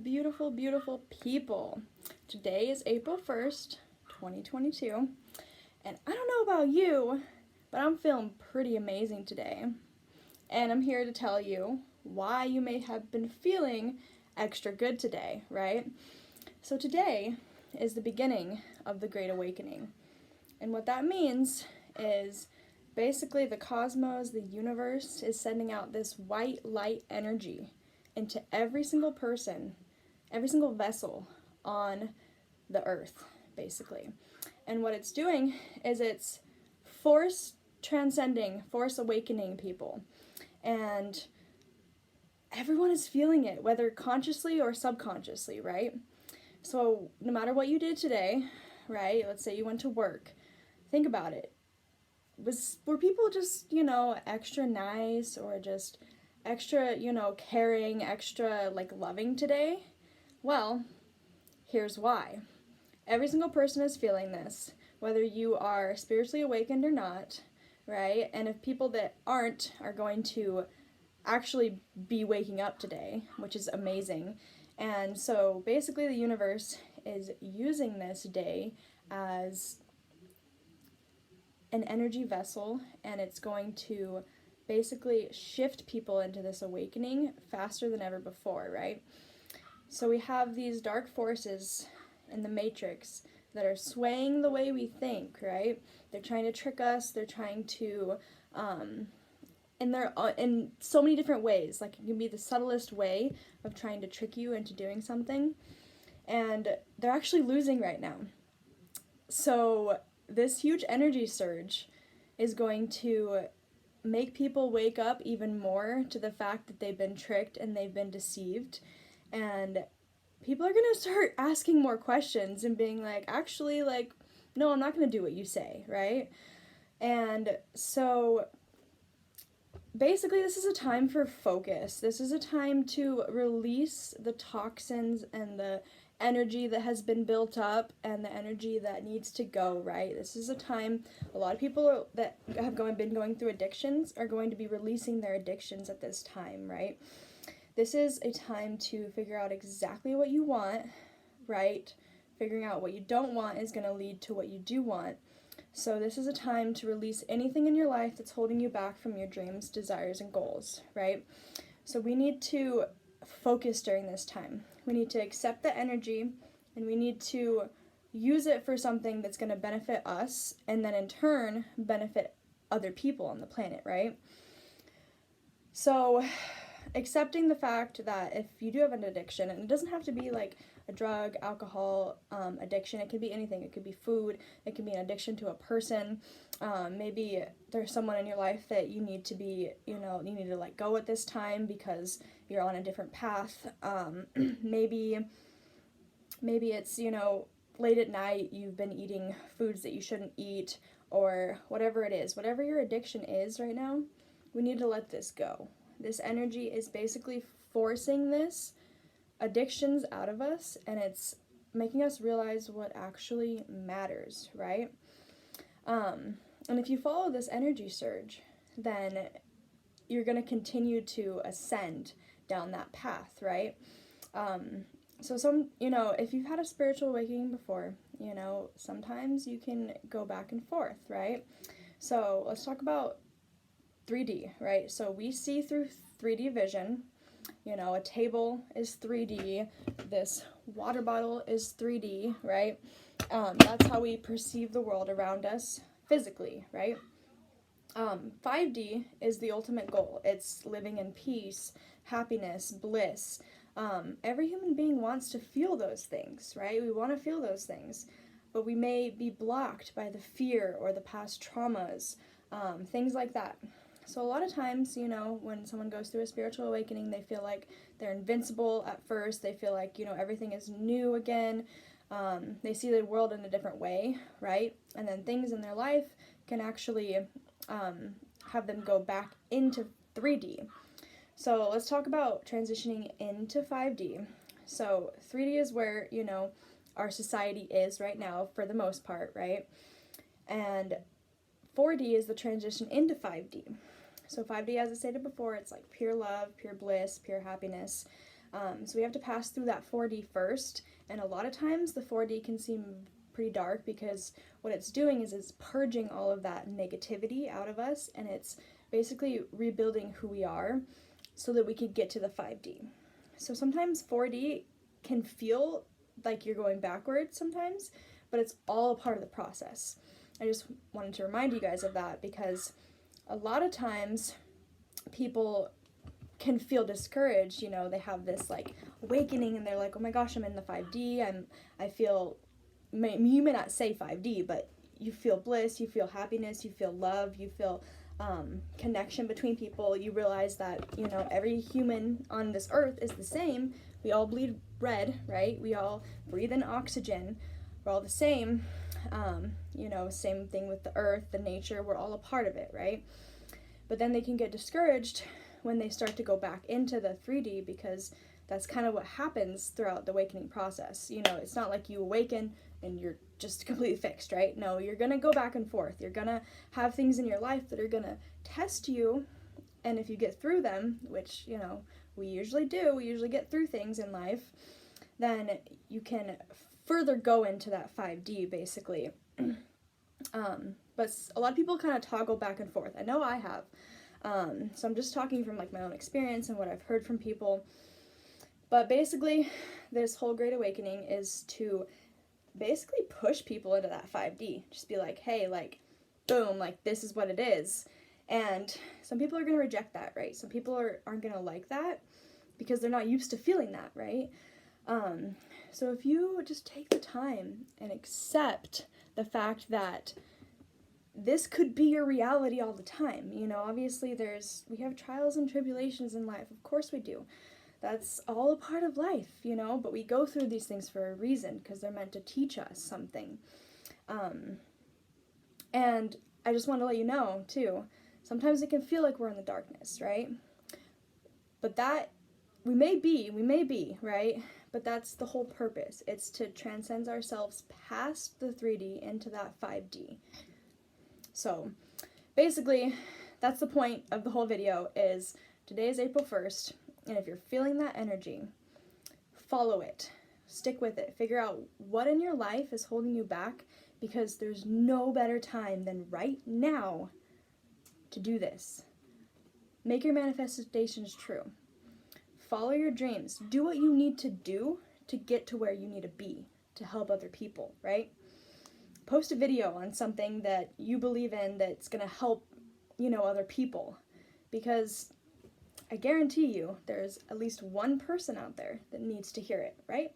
beautiful, beautiful people. Today is April 1st, 2022, and I don't know about you, but I'm feeling pretty amazing today. And I'm here to tell you why you may have been feeling extra good today, right? So today is the beginning of the Great Awakening. And what that means is basically the cosmos, the universe, is sending out this white light energy into every single person, every single vessel on the earth, basically. And what it's doing is it's force transcending, force awakening people. And everyone is feeling it, whether consciously or subconsciously, right? So no matter what you did today, right? Let's say you went to work. Think about it. Were people just, extra nice or just extra, caring, extra, loving today? Well, here's why. Every single person is feeling this, whether you are spiritually awakened or not, right? And if people that aren't are going to actually be waking up today, which is amazing. And so basically the universe is using this day as an energy vessel, and it's going to basically shift people into this awakening faster than ever before, right? So we have these dark forces in the matrix that are swaying the way we think, right? They're trying to trick us, they're trying to, and they're in so many different ways. Like, it can be the subtlest way of trying to trick you into doing something, and they're actually losing right now. So this huge energy surge is going to make people wake up even more to the fact that they've been tricked and they've been deceived. And people are going to start asking more questions and being like, actually, no, I'm not going to do what you say, right? And so basically this is a time for focus. This is a time to release the toxins and the energy that has been built up and the energy that needs to go, right? This is a time a lot of people that have been going through addictions are going to be releasing their addictions at this time, right? This is a time to figure out exactly what you want, right? Figuring out what you don't want is going to lead to what you do want. So this is a time to release anything in your life that's holding you back from your dreams, desires, and goals, right? So we need to focus during this time. We need to accept the energy, and we need to use it for something that's going to benefit us, and then in turn benefit other people on the planet, right? So accepting the fact that if you do have an addiction, and it doesn't have to be like a drug, alcohol addiction, it could be anything. It could be food, it could be an addiction to a person. Maybe there's someone in your life that you need to be, you need to let go at this time because you're on a different path. Maybe it's, late at night you've been eating foods that you shouldn't eat, or whatever it is. Whatever your addiction is right now, we need to let this go. This energy is basically forcing this addictions out of us, and it's making us realize what actually matters, right? And if you follow this energy surge, then you're going to continue to ascend down that path, right? So if you've had a spiritual awakening before, sometimes you can go back and forth, right? So let's talk about 3D, right? So we see through 3D vision. A table is 3D, this water bottle is 3D, right? That's how we perceive the world around us physically, right? 5D is the ultimate goal. It's living in peace, happiness, bliss. Every human being wants to feel those things, right? We want to feel those things, but we may be blocked by the fear or the past traumas, things like that. So a lot of times, when someone goes through a spiritual awakening, they feel like they're invincible at first. They feel like, everything is new again. They see the world in a different way, right? And then things in their life can actually have them go back into 3D. So let's talk about transitioning into 5D. So 3D is where, our society is right now for the most part, right? And 4D is the transition into 5D. So 5D, as I stated before, it's like pure love, pure bliss, pure happiness. So we have to pass through that 4D first, and a lot of times the 4D can seem pretty dark because what it's doing is it's purging all of that negativity out of us, and it's basically rebuilding who we are so that we could get to the 5D. So sometimes 4D can feel like you're going backwards sometimes, but it's all a part of the process. I just wanted to remind you guys of that because a lot of times people can feel discouraged, they have this like awakening and they're like, oh my gosh, I'm in the 5D, I feel, you may not say 5D, but you feel bliss, you feel happiness, you feel love, you feel connection between people. You realize that, every human on this earth is the same. We all bleed red, right? We all breathe in oxygen. We're all the same. Same thing with the earth, the nature, we're all a part of it, right? But then they can get discouraged when they start to go back into the 3D because that's kind of what happens throughout the awakening process. It's not like you awaken and you're just completely fixed, right? No, you're going to go back and forth. You're going to have things in your life that are going to test you, and if you get through them, which, we usually do, we usually get through things in life, then you can further go into that 5D, basically. But a lot of people kind of toggle back and forth. I know I have. So I'm just talking from like my own experience and what I've heard from people. But basically, this whole Great Awakening is to basically push people into that 5D. Just be like, hey, like, boom, like, this is what it is. And some people are going to reject that, right? Some people aren't going to like that because they're not used to feeling that, right? So if you just take the time and accept the fact that this could be your reality all the time, obviously we have trials and tribulations in life. Of course we do. That's all a part of life, but we go through these things for a reason because they're meant to teach us something. And I just want to let you know, too, sometimes it can feel like we're in the darkness, right? But that, we may be, right? But that's the whole purpose. It's to transcend ourselves past the 3D into that 5D. So, basically, that's the point of the whole video is today is April 1st, and if you're feeling that energy, follow it. Stick with it. Figure out what in your life is holding you back, because there's no better time than right now to do this. Make your manifestations true. Follow your dreams. Do what you need to do to get to where you need to be to help other people, right? Post a video on something that you believe in that's going to help, other people. Because I guarantee you there's at least one person out there that needs to hear it, right?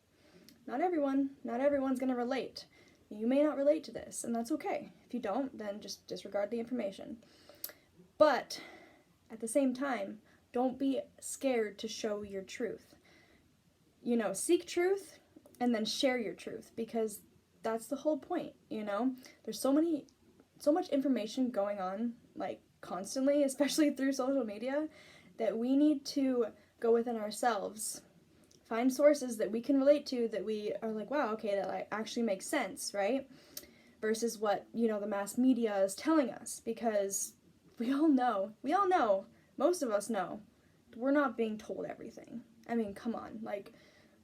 Not everyone's going to relate. You may not relate to this, and that's okay. If you don't, then just disregard the information. But at the same time, don't be scared to show your truth. Seek truth and then share your truth, because that's the whole point, There's so much information going on, like, constantly, especially through social media, that we need to go within ourselves, find sources that we can relate to, that we are like, wow, okay, that like actually makes sense, right? Versus what, the mass media is telling us, because we all know, most of us know, we're not being told everything. I mean, come on, like,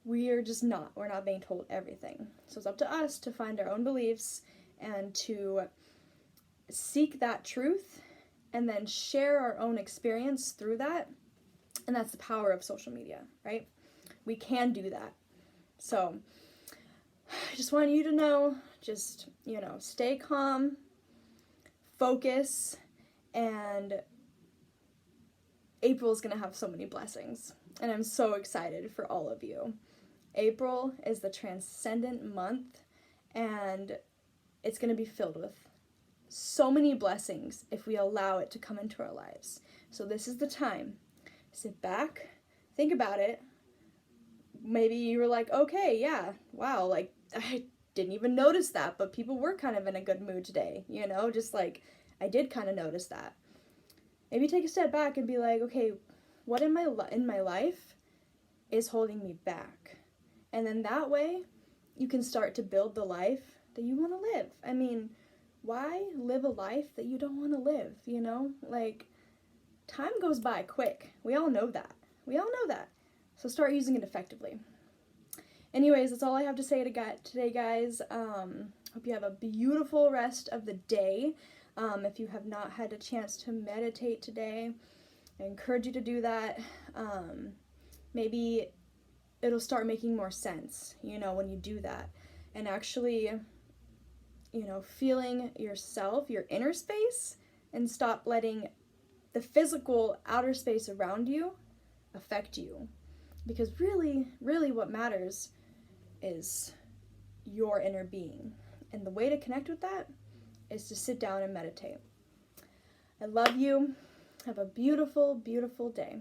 we're not being told everything. So it's up to us to find our own beliefs and to seek that truth and then share our own experience through that. And that's the power of social media, right? We can do that. So I just want you to know, just, stay calm, focus, and April is going to have so many blessings. And I'm so excited for all of you. April is the Transcendent month, and it's going to be filled with so many blessings if we allow it to come into our lives. So this is the time. Sit back, think about it. Maybe you were like, okay, yeah, wow, like, I didn't even notice that, but people were kind of in a good mood today, just like, I did kind of notice that. Maybe take a step back and be like, okay, what in my life is holding me back? And then that way, you can start to build the life that you want to live. I mean, why live a life that you don't want to live, Like, time goes by quick. We all know that. So start using it effectively. Anyways, that's all I have to say today, guys. Hope you have a beautiful rest of the day. If you have not had a chance to meditate today, I encourage you to do that. Maybe it'll start making more sense, when you do that. And actually, feeling yourself, your inner space, and stop letting the physical outer space around you affect you. Because really, really what matters is your inner being. And the way to connect with that is to sit down and meditate. I love you. Have a beautiful, beautiful day.